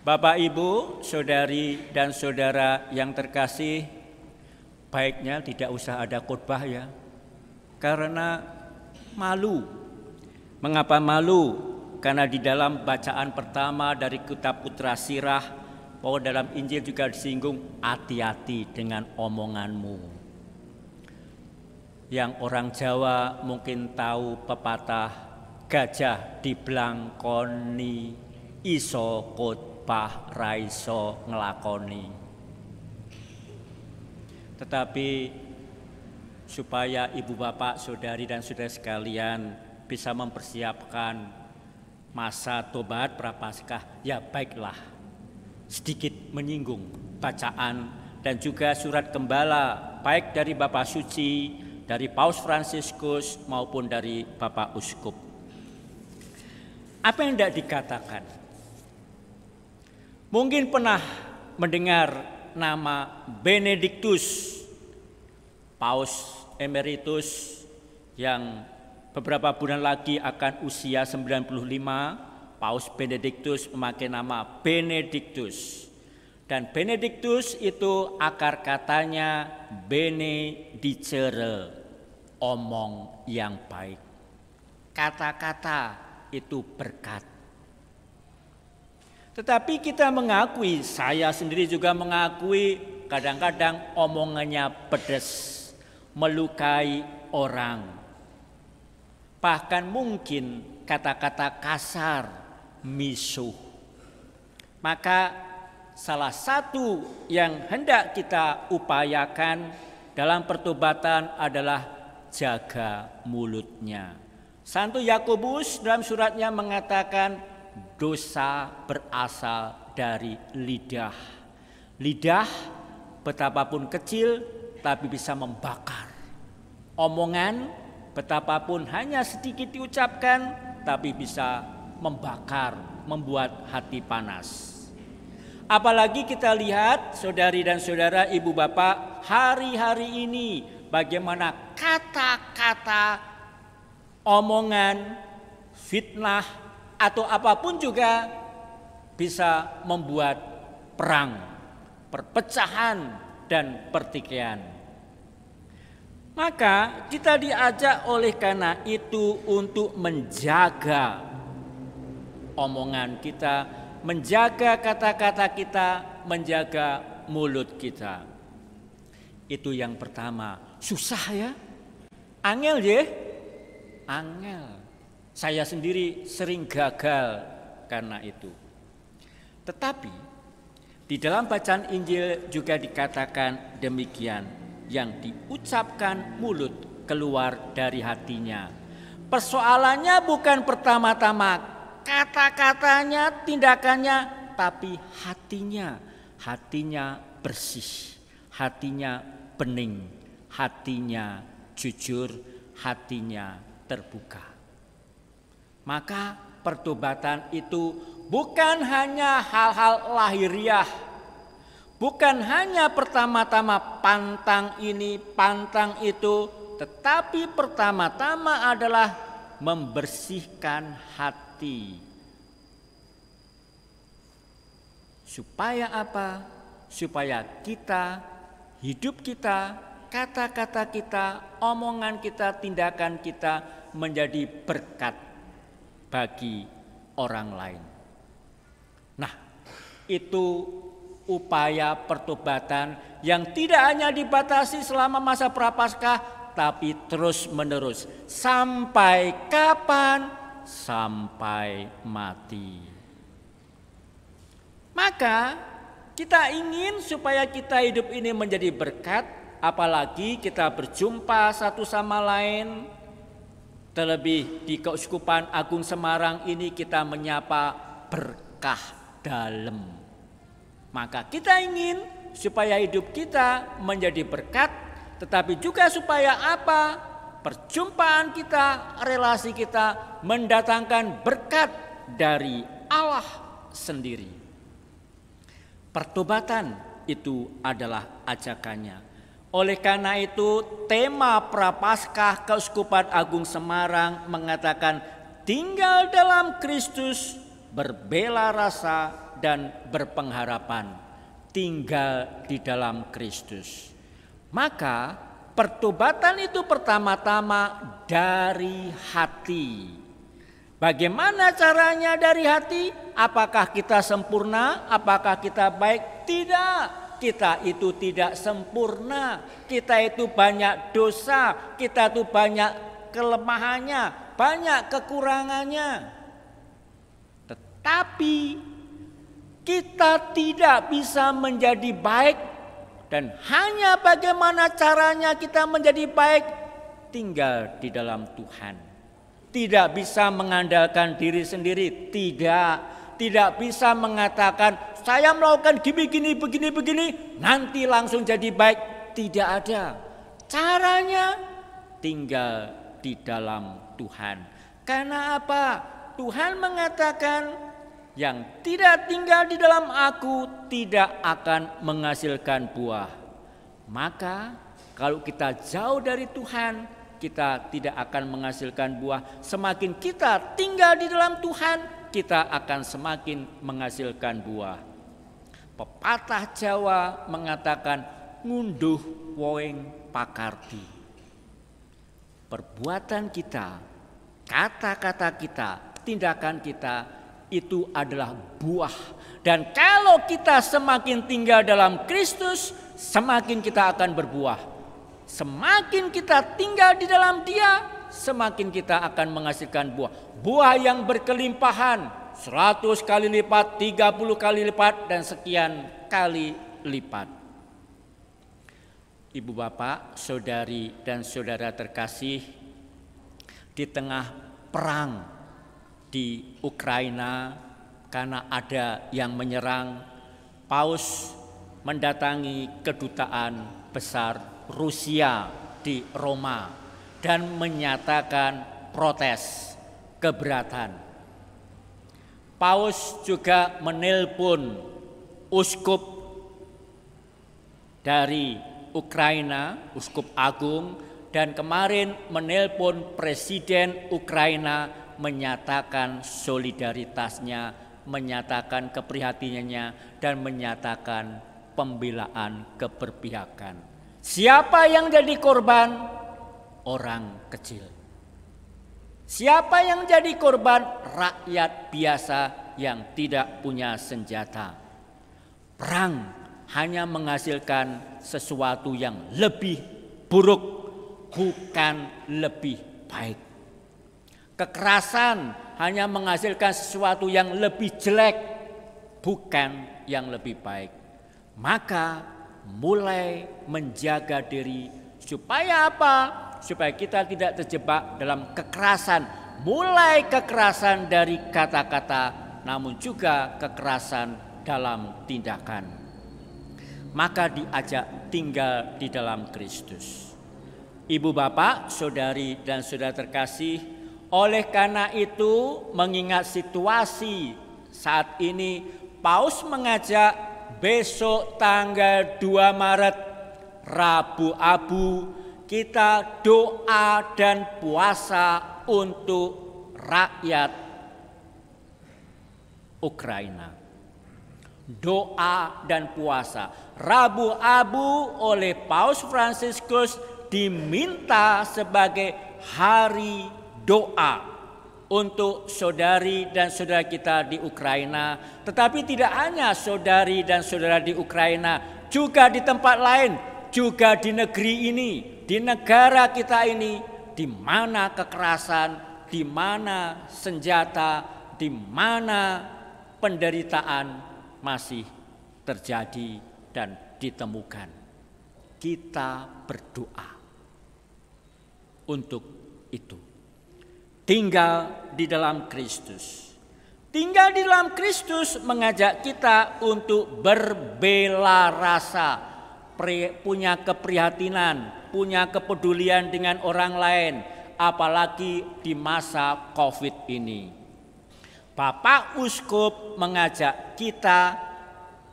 Bapak, Ibu, saudari dan saudara yang terkasih, baiknya tidak usah ada khotbah ya, karena malu. Mengapa malu? Karena di dalam bacaan pertama dari kitab Putra Sirah, bahwa dalam Injil juga disinggung, hati-hati dengan omonganmu. Yang orang Jawa mungkin tahu pepatah, gajah diblangkoni, iso khotbah raiso ngelakoni. Tetapi supaya ibu bapak, saudari dan saudara sekalian bisa mempersiapkan masa tobat prapaskah, ya baiklah sedikit menyinggung bacaan dan juga surat gembala baik dari Bapak Suci, dari Paus Fransiskus maupun dari Bapak Uskup. Apa yang tidak dikatakan? Mungkin pernah mendengar nama Benediktus, Paus Emeritus yang beberapa bulan lagi akan usia 95. Paus Benediktus memakai nama Benediktus. Dan Benediktus itu akar katanya benedicere, omong yang baik. Kata-kata itu berkat. Tetapi kita mengakui, saya sendiri juga mengakui, kadang-kadang omongannya pedas, melukai orang. Bahkan mungkin kata-kata kasar, misuh. Maka salah satu yang hendak kita upayakan dalam pertobatan adalah jaga mulutnya. Santo Yakobus dalam suratnya mengatakan dosa berasal dari lidah. Lidah betapapun kecil tapi bisa membakar. Omongan betapapun hanya sedikit diucapkan tapi bisa membakar, membuat hati panas. Apalagi kita lihat saudari dan saudara, ibu bapak, hari-hari ini bagaimana kata-kata, omongan, fitnah atau apapun juga bisa membuat perang, perpecahan dan pertikaian. Maka kita diajak oleh karena itu untuk menjaga omongan kita, menjaga kata-kata kita, menjaga mulut kita. Itu yang pertama. Susah ya? Angel ya? Angel. Saya sendiri sering gagal karena itu. Tetapi di dalam bacaan Injil juga dikatakan demikian, yang diucapkan mulut keluar dari hatinya. Persoalannya bukan pertama-tama kata-katanya, tindakannya, tapi hatinya. Hatinya bersih, hatinya bening, hatinya jujur, hatinya terbuka. Maka pertobatan itu bukan hanya hal-hal lahiriah, bukan hanya pertama-tama pantang ini, pantang itu, tetapi pertama-tama adalah membersihkan hati. Supaya apa? Supaya kita, hidup kita, kata-kata kita, omongan kita, tindakan kita menjadi berkat bagi orang lain. Nah, itu upaya pertobatan yang tidak hanya dibatasi selama masa prapaskah, tapi terus menerus. Sampai kapan? Sampai mati. Maka kita ingin supaya kita hidup ini menjadi berkat, apalagi kita berjumpa satu sama lain. Terlebih di Keuskupan Agung Semarang ini kita menyapa berkah dalem. Maka kita ingin supaya hidup kita menjadi berkat, tetapi juga supaya apa? Perjumpaan kita, relasi kita mendatangkan berkat dari Allah sendiri. Pertobatan itu adalah ajakannya. Oleh karena itu tema Prapaskah Keuskupan Agung Semarang mengatakan tinggal dalam Kristus, berbela rasa dan berpengharapan tinggal di dalam Kristus. Maka pertobatan itu pertama-tama dari hati. Bagaimana caranya dari hati? Apakah kita sempurna? Apakah kita baik? Tidak. Kita itu tidak sempurna. Kita itu banyak dosa. Kita itu banyak kelemahannya, banyak kekurangannya. Tetapi kita tidak bisa menjadi baik, dan hanya bagaimana caranya kita menjadi baik, tinggal di dalam Tuhan. Tidak bisa mengandalkan diri sendiri, tidak bisa mengatakan saya melakukan begini, nanti langsung jadi baik. Tidak ada. Caranya tinggal di dalam Tuhan. Karena apa? Tuhan mengatakan yang tidak tinggal di dalam aku tidak akan menghasilkan buah. Maka kalau kita jauh dari Tuhan, kita tidak akan menghasilkan buah. Semakin kita tinggal di dalam Tuhan, kita akan semakin menghasilkan buah. Pepatah Jawa mengatakan ngunduh woeng pakardi. Perbuatan kita, kata-kata kita, tindakan kita itu adalah buah. Dan kalau kita semakin tinggal dalam Kristus, semakin kita akan berbuah. Semakin kita tinggal di dalam Dia, semakin kita akan menghasilkan buah. Buah yang berkelimpahan, 100 kali lipat, 30 kali lipat, dan sekian kali lipat. Ibu bapak, saudari dan saudara terkasih, di tengah perang di Ukraina karena ada yang menyerang, Paus mendatangi kedutaan besar Rusia di Roma dan menyatakan protes keberatan. Paus juga menelpon uskup dari Ukraina, uskup agung, dan kemarin menelpon presiden Ukraina menyatakan solidaritasnya, menyatakan keprihatinannya, dan menyatakan pembelaan keberpihakan. Siapa yang jadi korban? Orang kecil. Siapa yang jadi korban? Rakyat biasa yang tidak punya senjata. Perang hanya menghasilkan sesuatu yang lebih buruk, bukan lebih baik. Kekerasan hanya menghasilkan sesuatu yang lebih jelek, bukan yang lebih baik. Maka mulai menjaga diri supaya apa? Supaya kita tidak terjebak dalam kekerasan. Mulai kekerasan dari kata-kata, namun juga kekerasan dalam tindakan. Maka diajak tinggal di dalam Kristus. Ibu bapak, saudari dan saudara terkasih, oleh karena itu mengingat situasi saat ini, Paus mengajak besok tanggal 2 Maret, Rabu Abu, kita doa dan puasa untuk rakyat Ukraina. Doa dan puasa. Rabu Abu oleh Paus Fransiskus diminta sebagai hari doa untuk saudari dan saudara kita di Ukraina. Tetapi tidak hanya saudari dan saudara di Ukraina, juga di tempat lain, juga di negeri ini, di negara kita ini, di mana kekerasan, di mana senjata, di mana penderitaan masih terjadi dan ditemukan. Kita berdoa untuk itu. Tinggal di dalam Kristus. Tinggal di dalam Kristus mengajak kita untuk berbela rasa, punya keprihatinan, punya kepedulian dengan orang lain, apalagi di masa Covid ini. Bapak Uskup mengajak kita,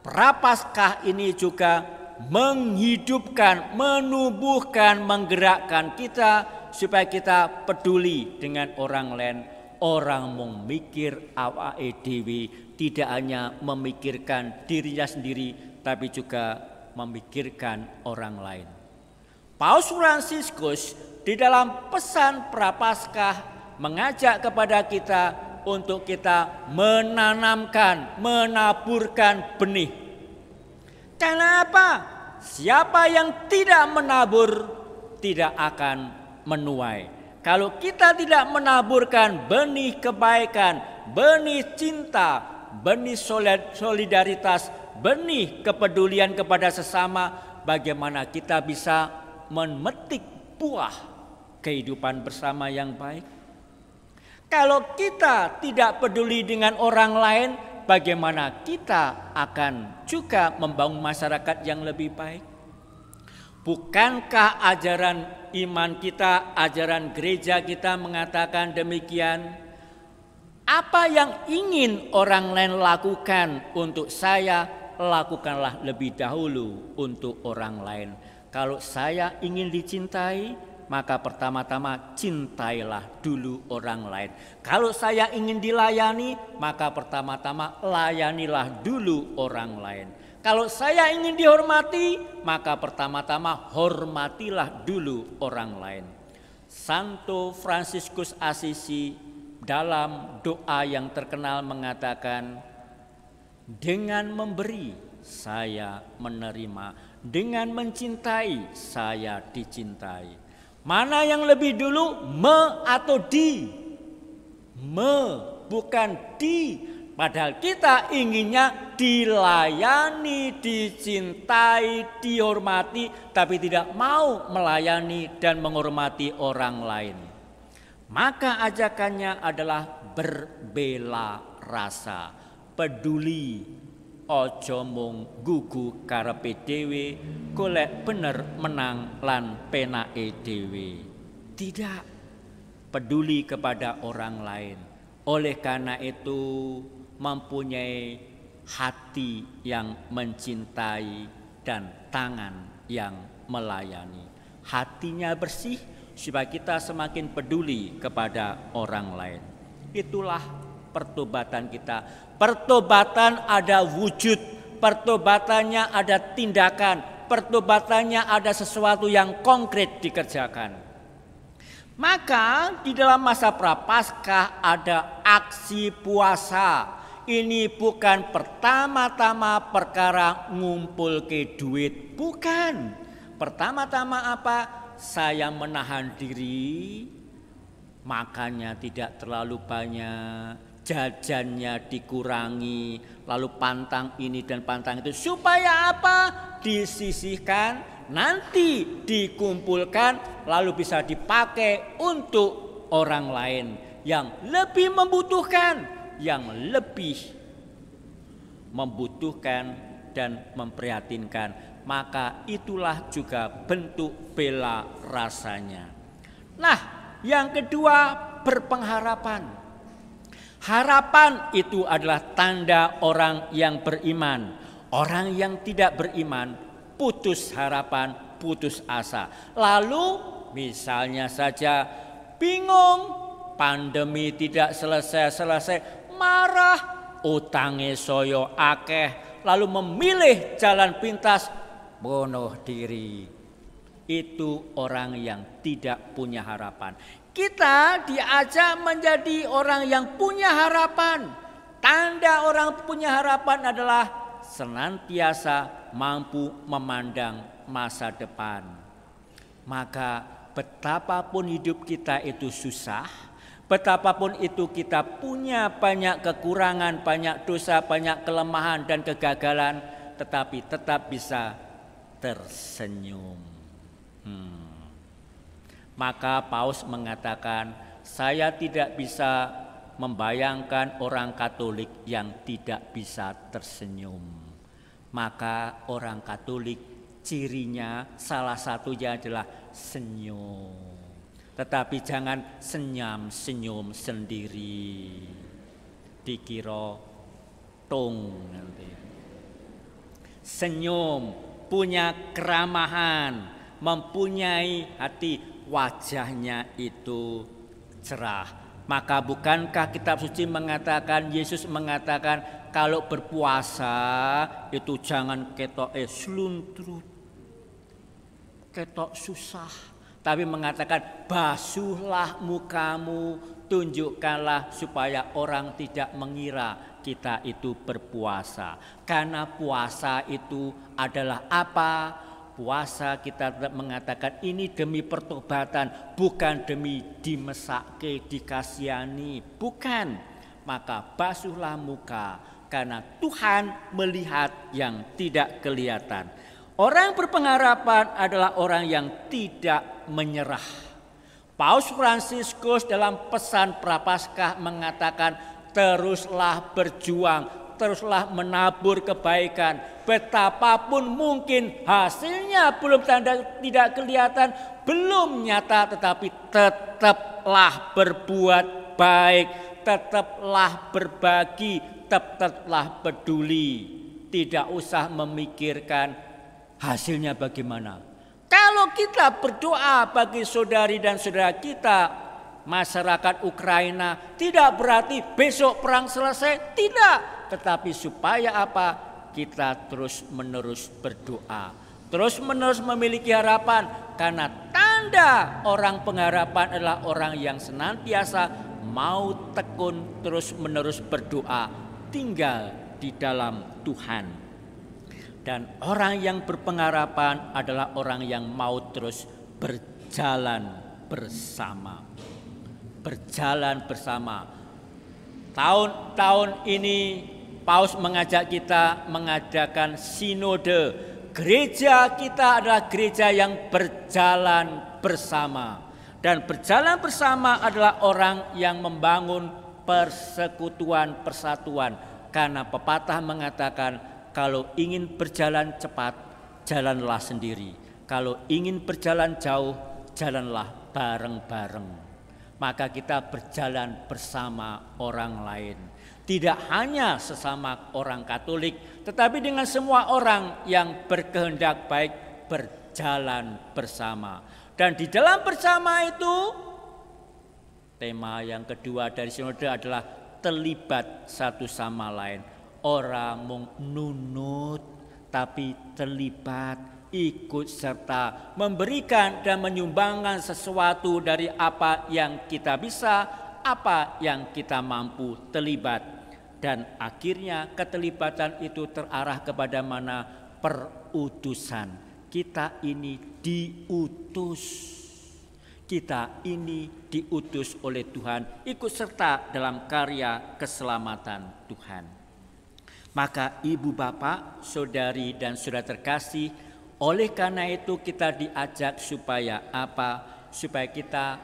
Prapaskah ini juga menghidupkan, menumbuhkan, menggerakkan kita supaya kita peduli dengan orang lain. orang memikir awake dhewe, tidak hanya memikirkan dirinya sendiri tapi juga memikirkan orang lain. Paus Fransiskus di dalam pesan Prapaskah mengajak kepada kita untuk kita menanamkan, menaburkan benih. Karena apa? Siapa yang tidak menabur tidak akan menuai. Kalau kita tidak menaburkan benih kebaikan, benih cinta, benih solidaritas, benih kepedulian kepada sesama, bagaimana kita bisa memetik buah kehidupan bersama yang baik? Kalau kita tidak peduli dengan orang lain, bagaimana kita akan juga membangun masyarakat yang lebih baik? Bukankah ajaran iman kita, ajaran gereja kita mengatakan demikian? Apa yang ingin orang lain lakukan untuk saya, lakukanlah lebih dahulu untuk orang lain. Kalau saya ingin dicintai, maka pertama-tama cintailah dulu orang lain. Kalau saya ingin dilayani, maka pertama-tama layanilah dulu orang lain. Kalau saya ingin dihormati, maka pertama-tama hormatilah dulu orang lain. Santo Fransiskus Assisi dalam doa yang terkenal mengatakan, dengan memberi saya menerima, dengan mencintai saya dicintai. Mana yang lebih dulu, me atau di? Me, bukan di. Padahal kita inginnya dilayani, dicintai, dihormati, tapi tidak mau melayani dan menghormati orang lain. Maka ajakannya adalah berbela rasa, peduli, ojo mung gugu karepe dhewe, golek bener menang lan penake dhewe. Tidak peduli kepada orang lain. Oleh karena itu mempunyai hati yang mencintai dan tangan yang melayani. Hatinya bersih supaya kita semakin peduli kepada orang lain. Itulah pertobatan kita. Pertobatan ada wujud, pertobatannya ada tindakan, pertobatannya ada sesuatu yang konkret dikerjakan. Maka di dalam masa Prapaskah ada aksi puasa. Ini bukan pertama-tama perkara ngumpul ke duit, bukan. Pertama-tama apa? Saya menahan diri, makannya tidak terlalu banyak, jajannya dikurangi, lalu pantang ini dan pantang itu. Supaya apa? Disisihkan, nanti dikumpulkan, lalu bisa dipakai untuk orang lain yang lebih membutuhkan, dan memprihatinkan. Maka itulah juga bentuk bela rasanya. Nah, yang kedua, berpengharapan. Harapan itu adalah tanda orang yang beriman. Orang yang tidak beriman putus harapan, putus asa. Lalu misalnya saja bingung, pandemi tidak selesai-selesai, marah, utange soyo akeh, lalu memilih jalan pintas, bunuh diri. Itu orang yang tidak punya harapan. Kita diajak menjadi orang yang punya harapan. Tanda orang punya harapan adalah senantiasa mampu memandang masa depan. Maka betapapun hidup kita itu susah, betapapun itu kita punya banyak kekurangan, banyak dosa, banyak kelemahan dan kegagalan, tetapi tetap bisa tersenyum. Maka Paus mengatakan, saya tidak bisa membayangkan orang Katolik yang tidak bisa tersenyum. Maka orang Katolik cirinya salah satunya adalah senyum. Tetapi jangan senyum sendiri, dikira tung nanti. Senyum, punya keramahan, mempunyai hati, wajahnya itu cerah, Maka bukankah kitab suci mengatakan, Yesus mengatakan kalau berpuasa itu jangan ketok sluntrut, ketok susah, tapi mengatakan basuhlah mukamu, tunjukkanlah supaya orang tidak mengira kita itu berpuasa. Karena puasa itu adalah apa? Puasa kita tetap mengatakan ini demi pertobatan, bukan demi dimesake, dikasihani, bukan. Maka basuhlah muka karena Tuhan melihat yang tidak kelihatan. Orang berpengharapan adalah orang yang tidak menyerah. Paus Fransiskus dalam pesan Prapaskah mengatakan teruslah berjuang, teruslah menabur kebaikan, betapapun mungkin hasilnya belum tidak kelihatan, belum nyata, tetapi tetaplah berbuat baik, tetaplah berbagi, tetaplah peduli. Tidak usah memikirkan hasilnya bagaimana. Kalau kita berdoa bagi saudari dan saudara kita, masyarakat Ukraina, tidak berarti besok perang selesai, tidak. Tetapi supaya apa? Kita terus menerus berdoa, terus menerus memiliki harapan. Karena tanda orang pengharapan adalah orang yang senantiasa mau tekun terus menerus berdoa, tinggal di dalam Tuhan. Dan orang yang berpengharapan adalah orang yang mau terus berjalan bersama. Berjalan bersama. Tahun-tahun ini Paus mengajak kita mengadakan sinode. Gereja kita adalah gereja yang berjalan bersama. Dan berjalan bersama adalah orang yang membangun persekutuan, persatuan. Karena pepatah mengatakan kalau ingin berjalan cepat, jalanlah sendiri. Kalau ingin berjalan jauh, jalanlah bareng-bareng. Maka kita berjalan bersama orang lain. Tidak hanya sesama orang Katolik, tetapi dengan semua orang yang berkehendak baik berjalan bersama. Dan di dalam bersama itu, tema yang kedua dari sinode adalah terlibat satu sama lain. Orang mung nunut, tapi terlibat, ikut serta, memberikan dan menyumbangkan sesuatu dari apa yang kita bisa, apa yang kita mampu terlibat. Dan akhirnya keterlibatan itu terarah kepada mana? Perutusan. Kita ini diutus. Kita ini diutus oleh Tuhan, ikut serta dalam karya keselamatan Tuhan. Maka ibu bapak, saudari dan saudara terkasih, oleh karena itu kita diajak supaya apa? Supaya kita,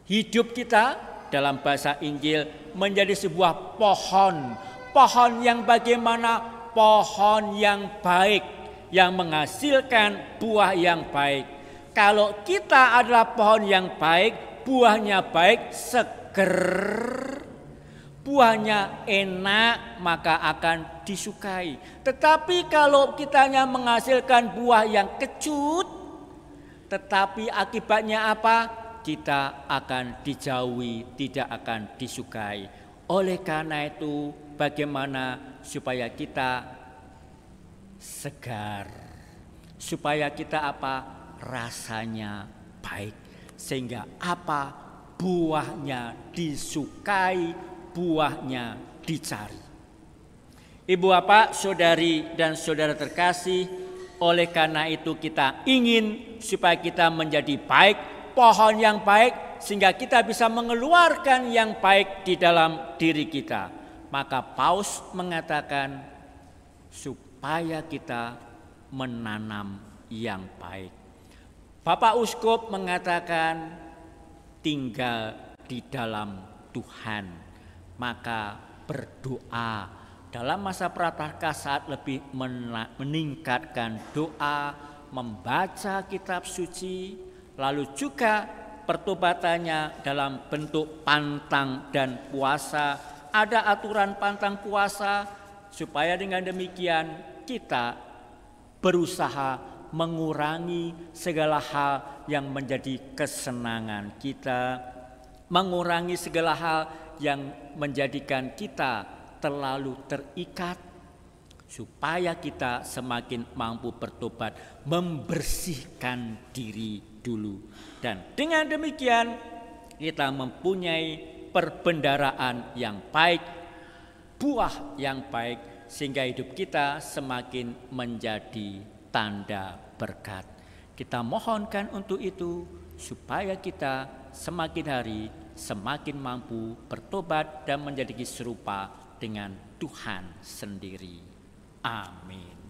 hidup kita dalam bahasa Injil menjadi sebuah pohon. Pohon yang bagaimana? Pohon yang baik, yang menghasilkan buah yang baik. Kalau kita adalah pohon yang baik, buahnya baik, seger, buahnya enak, maka akan disukai. Tetapi kalau kita hanya menghasilkan buah yang kecut, tetapi akibatnya apa? Kita akan dijauhi, tidak akan disukai. Oleh karena itu, bagaimana supaya kita segar? Supaya kita apa? Rasanya baik. Sehingga apa? Buahnya disukai, buahnya dicari. Ibu bapak, saudari dan saudara terkasih, oleh karena itu kita ingin supaya kita menjadi baik, pohon yang baik, sehingga kita bisa mengeluarkan yang baik di dalam diri kita. Maka Paus mengatakan supaya kita menanam yang baik. Bapak Uskup mengatakan tinggal di dalam Tuhan. Maka berdoa dalam masa Prapaskah saat lebih meningkatkan doa, membaca kitab suci, lalu juga pertobatannya dalam bentuk pantang dan puasa. Ada aturan pantang puasa supaya dengan demikian kita berusaha mengurangi segala hal yang menjadi kesenangan kita. mengurangi segala hal yang menjadikan kita terlalu terikat, supaya kita semakin mampu bertobat, membersihkan diri dulu. Dan dengan demikian kita mempunyai perbendaharaan yang baik, buah yang baik, sehingga hidup kita semakin menjadi tanda berkat. Kita mohonkan untuk itu, supaya kita semakin hari semakin mampu bertobat dan menjadi serupa dengan Tuhan sendiri. Amin.